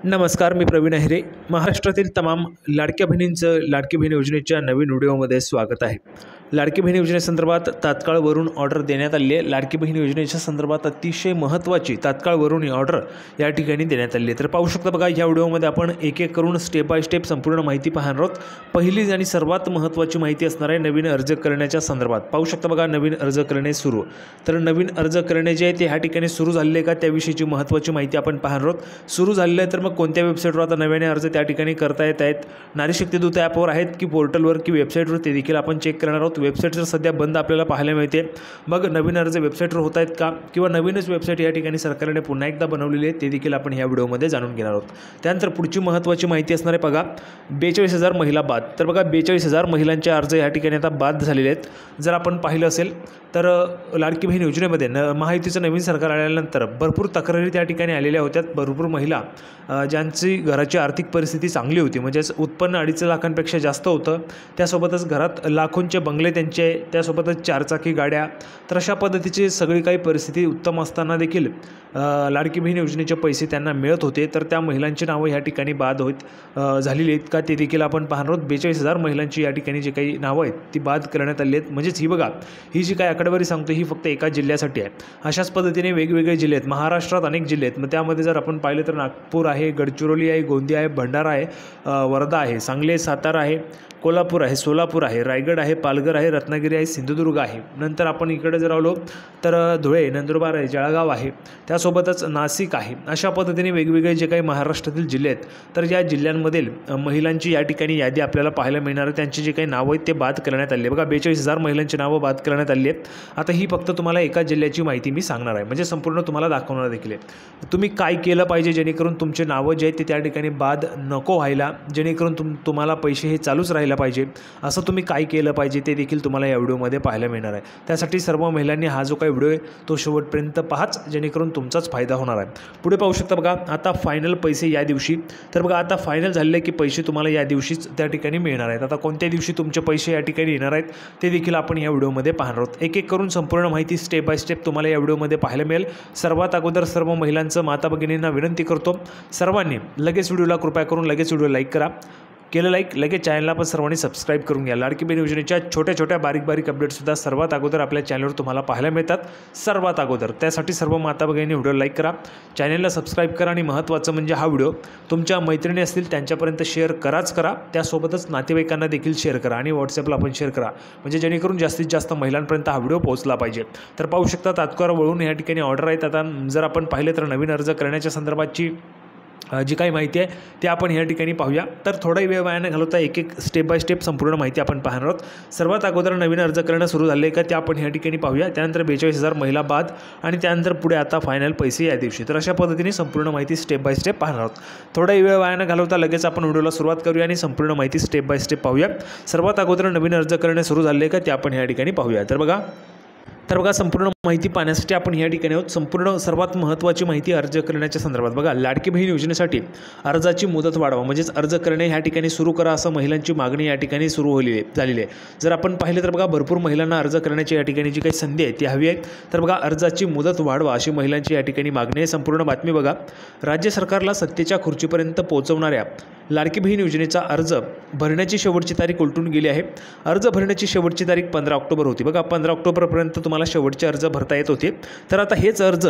नमस्कार, मी प्रवीण अहिरे. महाराष्ट्रातील तमाम लाडक्या बहिणींचं लाडकी बहीण योजनेच्या नवीन व्हिडिओमध्ये स्वागत आहे. लाडकी बहीण योजनेसंदर्भात तात्काळवरून ऑर्डर देण्यात आली आहे. लाडकी बहीण योजनेच्या संदर्भात अतिशय महत्त्वाची तात्काळवरून ही ऑर्डर या ठिकाणी देण्यात आली आहे. तर पाहू शकता बघा, ह्या व्हिडिओमध्ये आपण एक एक करून स्टेप बाय स्टेप संपूर्ण माहिती पाहणार आहोत. पहिली आणि सर्वात महत्त्वाची माहिती असणार आहे नवीन अर्ज करण्याच्या संदर्भात. पाहू शकता बघा, नवीन अर्ज करणे सुरू. तर नवीन अर्ज करणे जे आहे ते ह्या ठिकाणी सुरू झालेले का त्याविषयीची महत्त्वाची माहिती आपण पाहणार आहोत. सुरू झालेलं आहे तर मग कोणत्या वेबसाईटवर आता नव्याने अर्ज त्या ठिकाणी करता येत आहेत? नारी शक्ती दूत ॲपवर आहेत की पोर्टलवर की वेबसाईटवर, ते देखील आपण चेक करणार आहोत. वेबसाईट जर सध्या बंद आपल्याला पाहायला मिळते, मग नवीन अर्ज वेबसाईटवर होत आहेत का, किंवा नवीनच वेबसाईट या ठिकाणी सरकारने पुन्हा एकदा बनवलेली आहे, ते देखील आपण ह्या व्हिडिओमध्ये जाणून घेणार आहोत. त्यानंतर पुढची महत्त्वाची माहिती असणार आहे बघा, 42,000 महिला बाद. तर बघा, 42,000 महिलांचे अर्ज या ठिकाणी आता बाद झालेले आहेत. जर आपण पाहिलं असेल तर लाडकी बहीण योजनेमध्ये महायुतीचं नवीन सरकार आल्यानंतर भरपूर तक्रारी त्या ठिकाणी आलेल्या होत्या. भरपूर महिला ज्यांची घराची आर्थिक परिस्थिती चांगली होती, म्हणजेच उत्पन्न 2.5 लाखांपेक्षा जास्त होतं, त्यासोबतच घरात लाखोंचे बंगले त्यांचे, त्यासोबतच 4 चाकी गाड्या, तर अशा पद्धतीची सगळी काही परिस्थिती उत्तम असताना देखील लाडकी बहीण योजनेचे पैसे त्यांना मिळत होते. तर त्या महिलांची नावं ह्या ठिकाणी बाद झालेली आहेत का, ते देखील आपण पाहणार आहोत. 42,000 महिलांची या ठिकाणी जी काही नावं आहेत ती बाद करण्यात आली आहेत. म्हणजेच ही बघा, ही जी काही आकडेवारी सांगतो ही फक्त एका जिल्ह्यासाठी आहे. अशाच पद्धतीने वेगवेगळे जिल्हे आहेत. महाराष्ट्रात अनेक जिल्हे आहेत. मग त्यामध्ये जर आपण पाहिलं तर नागपूर आहे, गडचिरोली आहे, गोंदिया आहे, भंडारा आहे, वर्धा आहे, सांगली, सातारा आहे, कोल्हापूर आहे, सोलापूर आहे, रायगड आहे, पालघर आहे, रत्नागिरी आहे, सिंधुदुर्ग आहे. नंतर आपण इकडे जर आलो तर धुळे, नंदुरबार आहे, जळगाव आहे, त्यासोबतच नाशिक आहे. अशा पद्धतीने वेगवेगळे जे काही महाराष्ट्रातील जिल्हे आहेत, तर या जिल्ह्यांमधील महिलांची या ठिकाणी यादी आपल्याला पाहायला मिळणार आहे. त्यांची जे काही नावं आहेत ते बाद करण्यात आली आहे. बघा, 42,000 महिलांची नावं बाद करण्यात आली आहेत. आता ही फक्त तुम्हाला एका जिल्ह्याची माहिती मी सांगणार आहे, म्हणजे संपूर्ण तुम्हाला दाखवणार देखील आहे. तुम्ही काय केलं पाहिजे जेणेकरून तुमचे नावं जे आहेत ते त्या ठिकाणी बाद नको व्हायला, जेणेकरून तुम्हाला पैसे हे चालूच राहिला पाहिजे, असं तुम्ही काय केलं पाहिजे ते देखील तुम्हाला या व्हिडिओमध्ये पाहायला मिळणार आहे. त्यासाठी सर्व महिलांनी हा जो काही व्हिडिओ आहे तो शेवटपर्यंत पाहाच, जेणेकरून तुमचाच फायदा होणार आहे. पुढे पाहू शकता बघा, आता फायनल पैसे या दिवशी. तर बघा, आता फायनल झालेले की पैसे तुम्हाला या दिवशीच त्या ठिकाणी मिळणार आहेत. आता कोणत्या दिवशी तुमचे पैसे या ठिकाणी येणार आहेत ते देखील आपण या व्हिडिओमध्ये पाहणार आहोत. एक एक करून संपूर्ण माहिती स्टेप बाय स्टेप तुम्हाला या व्हिडिओमध्ये पाहायला मिळेल. सर्वात अगोदर सर्व महिलांचं, माता भगिनींना विनंती करतो, सर्वांनी लगेच व्हिडिओला कृपया करून लगेच व्हिडिओ लाईक करा. केलं लाईक, लगेच चॅनलला पण सर्वांनी सबस्क्राईब करून घ्या. लाडकी बहीण योजनेच्या छोट्या छोट्या बारीक बारीक अपडेट्ससुद्धा सर्वात अगोदर आपल्या चॅनलवर तुम्हाला पाहायला मिळतात, सर्वात अगोदर. त्यासाठी सर्व माता भगिनींनी व्हिडिओ लाईक करा, चॅनलला सबस्क्राईब करा, आणि महत्त्वाचं म्हणजे हा व्हिडिओ तुमच्या मैत्रिणी असतील त्यांच्यापर्यंत शेअर करा. त्यासोबतच नातेवाईकांना देखील शेअर करा आणि व्हॉट्सअपला पण शेअर करा, म्हणजे जेणेकरून जास्तीत जास्त महिलांपर्यंत हा व्हिडिओ पोहोचला पाहिजे. तर पाहू शकता, तात्काळ वळून या ठिकाणी ऑर्डर आहेत. आता जर आपण पाहिलं तर नवीन अर्ज करण्याच्या संदर्भातची जी काही माहिती आहे ते आपण या ठिकाणी पाहूया. तर थोडाही वेळ वाया न घालवता एक एक स्टेप बाय स्टेप संपूर्ण माहिती आपण पाहणार आहोत. सर्वात अगोदर नवीन अर्ज करणं सुरू झाले आहे का ते आपण या ठिकाणी पाहूया. त्यानंतर 42,000 महिला बाद, आणि त्यानंतर पुढे आता फायनल पैसे या दिवशी. तर अशा पद्धतीने संपूर्ण माहिती स्टेप बाय स्टेप पाहणार आहोत. थोडाही वेळ वाया न घालवता लगेच आपण व्हिडिओला सुरुवात करूया आणि संपूर्ण माहिती स्टेप बाय स्टेप पाहूया. सर्वात अगोदर नवीन अर्ज करणे सुरू झाले का ते आपण या ठिकाणी पाहूया. तर बघा, संपूर्ण माहिती पाहण्यासाठी आपण या ठिकाणी आहोत. संपूर्ण सर्वात महत्त्वाची माहिती अर्ज करण्याच्या संदर्भात. बघा, लाडकी बहीण योजनेसाठी अर्जाची मुदत वाढवा, म्हणजेच अर्ज करणे ह्या ठिकाणी सुरू करा, असं महिलांची मागणी या ठिकाणी सुरू झालेली आहे. जर आपण पाहिलं तर बघा, भरपूर महिलांना अर्ज करण्याची या ठिकाणी जी काही संधी आहे ती हवी आहे. तर बघा, अर्जाची मुदत वाढवा अशी महिलांची या ठिकाणी मागणी आहे. संपूर्ण बातमी बघा, राज्य सरकारला सत्तेच्या खुर्चीपर्यंत पोहोचवणाऱ्या लाडकी बहीण योजनेचा अर्ज भरण्याची शेवटची तारीख उलटून गेली आहे. अर्ज भरण्याची शेवटची तारीख 15 ऑक्टोबर होती. बघा, 15 ऑक्टोबरपर्यंत तुम्हाला शेवटचे अर्ज भरता येत होते. तर आता हेच अर्ज,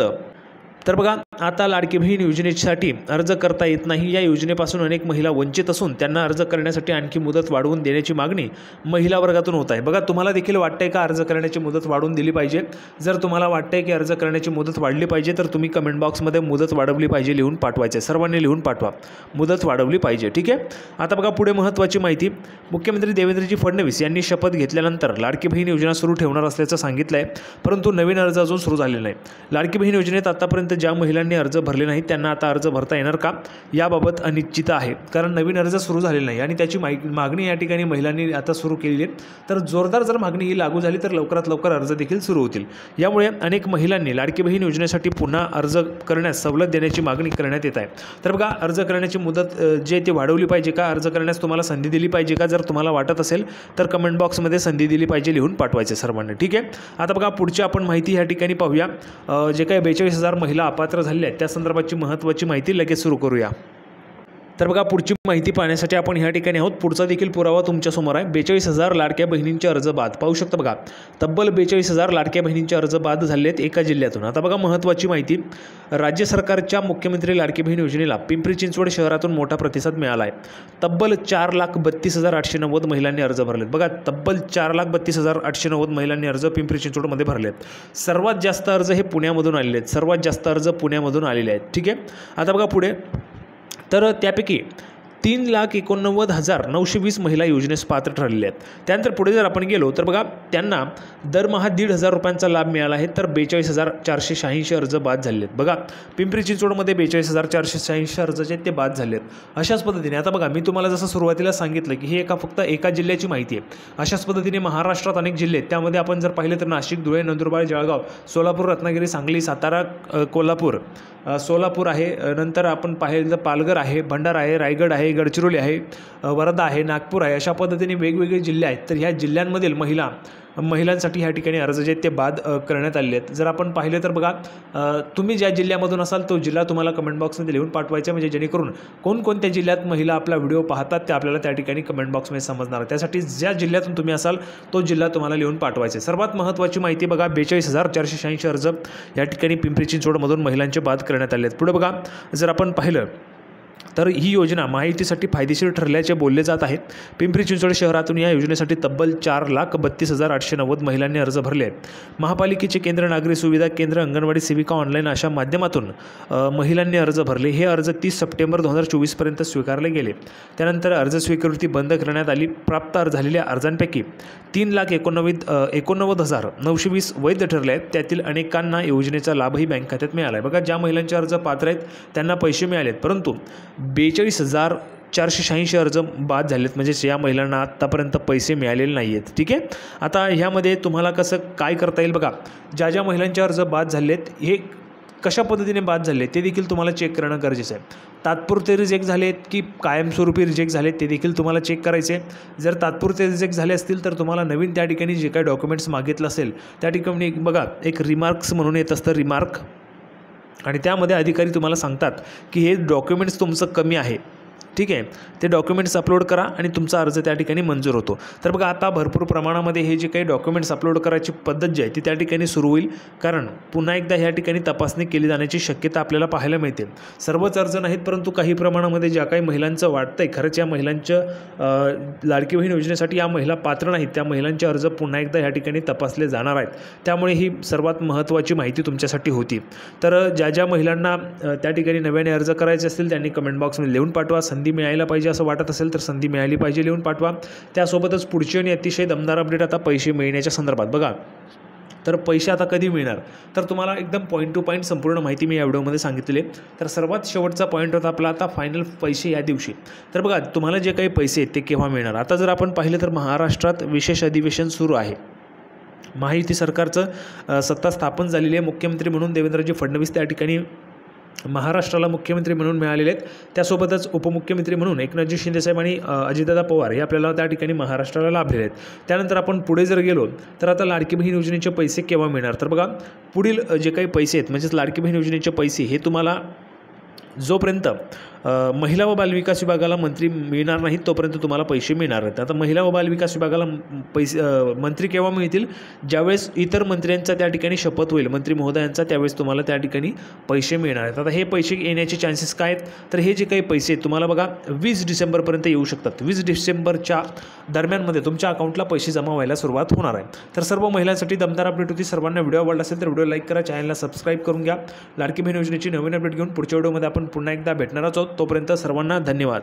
तर बघा, आता लाडकी बहीण योजनेसाठी अर्ज करता येत नाही. या योजनेपासून अनेक महिला वंचित असून त्यांना अर्ज करण्यासाठी आणखी मुदत वाढवून देण्याची मागणी महिला वर्गातून होत आहे. बघा, तुम्हाला देखील वाटतंय का अर्ज करण्याची मुदत वाढवून दिली पाहिजे? जर तुम्हाला वाटतंय की अर्ज करण्याची मुदत वाढली पाहिजे तर तुम्ही कमेंट बॉक्समध्ये मुदत वाढवली पाहिजे लिहून पाठवायचे. सर्वांनी लिहून पाठवा, मुदत वाढवली पाहिजे. ठीक आहे. आता बघा, पुढे महत्त्वाची माहिती. मुख्यमंत्री देवेंद्रजी फडणवीस यांनी शपथ घेतल्यानंतर लाडकी बहीण योजना सुरू ठेवणार असल्याचं सांगितलं आहे, परंतु नवीन अर्ज अजून सुरू झालेला नाही. लाडकी बहीण योजनेत आतापर्यंत ज्या महिलांनी अर्ज भरले नाहीत त्यांना आता अर्ज भरता येणार का, याबाबत अनिश्चितता आहे. कारण नवीन अर्ज सुरू झालेला नाही आणि त्याची मागणी या ठिकाणी महिलांनी आता सुरू केलेली आहे. तर जोरदार जर मागणी ही लागू झाली तर लवकरात लवकर अर्ज देखील सुरू होतील. यामुळे अनेक महिलांनी लाडकी बहीण योजनेसाठी पुन्हा अर्ज करण्यास सवलत देण्याची मागणी करण्यात येत आहे. तर बघा, अर्ज करण्याची मुदत जे ती वाढवली पाहिजे का, अर्ज करण्यास तुम्हाला संधी दिली पाहिजे का? जर तुम्हाला वाटत असेल तर कमेंट बॉक्समध्ये संधी दिली पाहिजे लिहून पाठवायचे सर्वांनी. ठीक आहे. आता बघा, पुढची आपण माहिती या ठिकाणी पाहूया. जे काही 42,000 महिला अपात्र झालेल्या आहेत त्या संदर्भाची महत्त्वाची माहिती लगेच सुरू करूया. तर बघा पुढची माहिती पाहण्यासाठी आपण ह्या ठिकाणी आहोत. पुढचा देखील पुरावा तुमच्यासमोर आहे. 42,000 लाडक्या बहिणींचे अर्ज बाद. पाहू शकता बघा, तब्बल 42,000 लाडक्या बहिणींचे अर्ज बाद झाले आहेत एका जिल्ह्यातून. आता बघा महत्त्वाची माहिती, राज्य सरकारच्या मुख्यमंत्री लाडकी बहीण योजनेला पिंपरी चिंचवड शहरातून मोठा प्रतिसाद मिळाला आहे. तब्बल 4,32,890 महिलांनी अर्ज भरलेत. बघा तब्बल 4,32,890 महिलांनी अर्ज पिंपरी चिंचवडमध्ये भरलेत. सर्वात जास्त अर्ज हे पुण्यामधून आलेले आहेत. सर्वात जास्त अर्ज पुण्यामधून आलेले आहेत. ठीक आहे. आता बघा पुढे, तर त्यापैकी 3,89,920 महिला योजनेस पात्र ठरलेल्या आहेत. त्यानंतर पुढे जर आपण गेलो तर बघा त्यांना दरमहा 1,500 रुपयांचा लाभ मिळाला आहे. तर 42,486 अर्ज बाद झाले आहेत. बघा पिंपरी चिंचवडमध्ये 42,486 अर्ज जे आहेत ते बाद झाले आहेत. अशाच पद्धतीने आता बघा मी तुम्हाला जसं सुरुवातीला सांगितलं की ही फक्त एका जिल्ह्याची माहिती आहे. अशाच पद्धतीने महाराष्ट्रात अनेक जिल्हे आहेत. त्यामध्ये आपण जर पाहिलं तर नाशिक, धुळे, नंदुरबार, जळगाव, सोलापूर, रत्नागिरी, सांगली, सातारा, कोल्हापूर, सोलापूर आहे. नंतर आपण पाहिलं तर पालघर आहे, भंडारा आहे, रायगड आहे, गडचिरोली आहे, वर्धा आहे, नागपूर आहे. अशा पद्धतीने वेगवेगळे जिल्हे आहेत. तर ह्या जिल्ह्यांमधील महिलांसाठी ह्या ठिकाणी अर्ज जे आहेत ते बाद करण्यात आलेले आहेत. जर आपण पाहिलं तर बघा तुम्ही ज्या जिल्ह्यामधून असाल तो जिल्हा तुम्हाला कमेंट बॉक्समध्ये लिहून पाठवायचा, म्हणजे जेणेकरून कोणकोणत्या जिल्ह्यात महिला आपला व्हिडिओ पाहतात ते आपल्याला त्या ठिकाणी कमेंट बॉक्समध्ये समजणार. त्यासाठी ज्या जिल्ह्यातून तुम्ही असाल तो जिल्हा तुम्हाला लिहून पाठवायचे. सर्वात महत्त्वाची माहिती बघा, 42,486 अर्ज या ठिकाणी पिंपरी चिंचवडमधून महिलांचे बाद करण्यात आले आहेत. पुढे बघा जर आपण पाहिलं तर ही योजना महायुतीसाठी फायदेशीर ठरल्याचे बोलले जात आहे. पिंपरी चिंचवड शहरातून या योजनेसाठी तब्बल 4,32,890 महिलांनी अर्ज भरले आहेत. महापालिकेचे केंद्र, नागरी सुविधा केंद्र, अंगणवाडी सेविका, ऑनलाईन अशा माध्यमातून महिलांनी अर्ज भरले. हे अर्ज 30 सप्टेंबर 2024 स्वीकारले गेले. त्यानंतर अर्ज स्वीकृती बंद करण्यात आली. प्राप्त झालेल्या अर्जांपैकी 3,89,920 वैध ठरले आहेत. त्यातील अनेकांना योजनेचा लाभही बँक खात्यात मिळाला आहे. बघा ज्या महिलांचे अर्ज पात्र आहेत त्यांना पैसे मिळालेत, परंतु 42,486 अर्ज बाद झालेत, म्हणजे या महिलांना आत्तापर्यंत पैसे मिळालेले नाही आहेत. ठीक आहे. आता ह्यामध्ये तुम्हाला कसं काय करता येईल बघा, ज्या महिलांचे अर्ज बाद झालेत हे कशा पद्धतीने बाद झाले ते देखील तुम्हाला चेक करणं गरजेचं आहे. तात्पुरते रिजेक्ट झालेत की कायमस्वरूपी रिजेक्ट झालेत ते देखील तुम्हाला चेक करायचे. जर तात्पुरते रिजेक्ट झाले असतील तर तुम्हाला नवीन त्या ठिकाणी जे काही डॉक्युमेंट्स मागितलं असेल त्या ठिकाणी बघा एक रिमार्क्स म्हणून येत असतं, रिमार्क, आणि त्यामध्ये अधिकारी तुम्हाला सांगतात की हे डॉक्युमेंट्स तुमचं कमी आहे. ठीक आहे, ते डॉक्युमेंट्स अपलोड करा आणि तुमचा अर्ज त्या ठिकाणी मंजूर होतो. तर बघा आता भरपूर प्रमाणामध्ये हे जे काही डॉक्युमेंट्स अपलोड करायची पद्धत जी आहे ती त्या ठिकाणी सुरू होईल, कारण पुन्हा एकदा ह्या ठिकाणी तपासणी केली जाण्याची शक्यता आपल्याला पाहायला मिळते. सर्वच अर्ज नाहीत, परंतु काही प्रमाणामध्ये ज्या काही महिलांचं वाटतंय खरंच या महिलांच्या लाडकी बहीण योजनेसाठी या महिला पात्र नाहीत त्या महिलांचे अर्ज पुन्हा एकदा ह्या ठिकाणी तपासले जाणार आहेत. त्यामुळे ही सर्वात महत्त्वाची माहिती तुमच्यासाठी होती. तर ज्या महिलांना त्या ठिकाणी नव्याने अर्ज करायचे असतील त्यांनी कमेंट बॉक्समध्ये लिहून पाठवा. संधी मिळायला पाहिजे असं वाटत असेल तर संधी मिळाली पाहिजे लिहून पाठवा. त्यासोबतच पुढची आणि अतिशय दमदार अपडेट आता पैसे मिळण्याच्या संदर्भात बघा. तर पैसे आता कधी मिळणार तर तुम्हाला एकदम पॉईंट टू पॉईंट संपूर्ण माहिती मी या व्हिडिओमध्ये सांगितली. तर सर्वात शेवटचा पॉईंट होता आपला आता फायनल पैसे या दिवशी. तर बघा तुम्हाला जे काही पैसे आहेत ते केव्हा मिळणार. आता जर आपण पाहिलं तर महाराष्ट्रात विशेष अधिवेशन सुरू आहे. महायुती सरकारचं सत्ता स्थापन झालेली आहे. मुख्यमंत्री म्हणून देवेंद्रजी फडणवीस त्या ठिकाणी महाराष्ट्राला मुख्यमंत्री म्हणून मिळालेले आहेत. त्यासोबतच उपमुख्यमंत्री म्हणून एकनाथजी शिंदेसाहेब आणि अजितदादा पवार हे आपल्याला त्या ठिकाणी महाराष्ट्राला लाभलेले आहेत. त्यानंतर आपण पुढे जर गेलो तर आता लाडकी बहीण योजनेचे पैसे केव्हा मिळणार. तर बघा पुढील जे काही पैसे आहेत म्हणजेच लाडकी बहीण योजनेचे पैसे हे तुम्हाला जोपर्यंत महिला व बालविकास विभागाला मंत्री मिळणार नाहीत तोपर्यंत तुम्हाला पैसे मिळणार आहेत. आता महिला व बालविकास विभागाला मंत्री केव्हा मिळतील ज्यावेळेस इतर मंत्र्यांचा त्या ठिकाणी शपथ होईल मंत्री महोदयांचा, त्यावेळेस तुम्हाला त्या ठिकाणी पैसे मिळणार आहेत. आता हे पैसे येण्याचे चान्सेस काय आहेत तर हे जे काही पैसे आहेत तुम्हाला बघा 20 डिसेंबरपर्यंत येऊ शकतात. 20 डिसेंबरच्या दरम्यानमध्ये तुमच्या अकाउंटला पैसे जमा व्हायला सुरुवात होणार आहे. तर सर्व महिलांसाठी दमदार अपडेट होती. सर्वांना व्हिडिओ आवडला असेल तर व्हिडिओ लाईक करा, चॅनलला सबस्क्राईब करून घ्या. लाडकी बहीण योजनेची नवीन अपडेट घेऊन पुढच्या व्हिडिओमध्ये आपण पुन्हा एकदा भेटणारच आहोत. तोपर्यंत सर्वांना धन्यवाद.